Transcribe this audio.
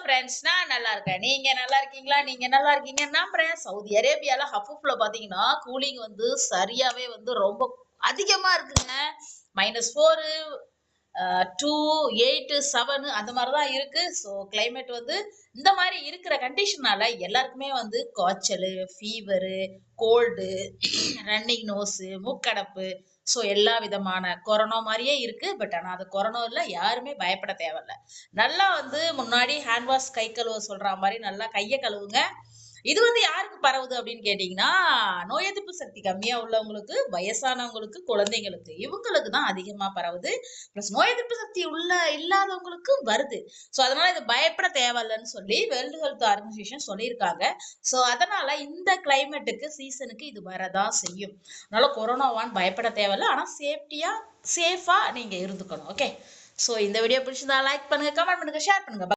Friends, நான் நல்லா இருக்கேன். நீங்க நல்லா இருக்கீங்களா? நீங்க நல்லா இருக்கீங்கன்னு நம்புறேன். சவுதி அரேபியால ஹஃபூஃப்ல பாத்தீங்கன்னா, கூலிங் வந்து சரியாவே வந்து ரொம்ப அதிகமா இருக்குங்க. -4 2 8 7 அந்த மாதிரி தான் இருக்கு. ஸோ கிளைமேட் வந்து இந்த மாதிரி இருக்கிற கண்டிஷனால எல்லாருக்குமே வந்து காய்ச்சல், ஃபீவரு, கோல்டு, ரன்னிங் நோஸ், மூக்கடைப்பு, ஸோ எல்லா விதமான கொரோனா மாதிரியே இருக்கு. பட் ஆனால் அது கொரோனா இல்லை, யாருமே பயப்பட தேவையில்ல. நல்லா வந்து முன்னாடி ஹேண்ட் வாஷ், கை கழுவ சொல்ற மாதிரி நல்லா கையை கழுவுங்க. இது வந்து யாருக்கு பரவுது அப்படின்னு கேட்டீங்கன்னா, நோய் எதிர்ப்பு சக்தி கம்மியா உள்ளவங்களுக்கு, வயசானவங்களுக்கு, குழந்தைங்களுக்கு, இவங்களுக்கு தான் அதிகமா பரவுது. பிளஸ் நோய் எதிர்ப்பு சக்தி இல்லாதவங்களுக்கும் வருது. ஸோ அதனால இது பயப்பட தேவையில்லைன்னு சொல்லி வேர்ல்டு ஹெல்த் ஆர்கனைசேஷன் சொல்லியிருக்காங்க. ஸோ அதனால இந்த கிளைமேட்டுக்கு சீசனுக்கு இது வரதான் செய்யும். அதனால கொரோனாவான்னு பயப்பட தேவையில்லை. ஆனா சேஃபா நீங்க இருந்துக்கணும். ஓகே. ஸோ இந்த வீடியோ பிடிச்சிருந்தா லைக் பண்ணுங்க, கமெண்ட் பண்ணுங்க, ஷேர் பண்ணுங்க.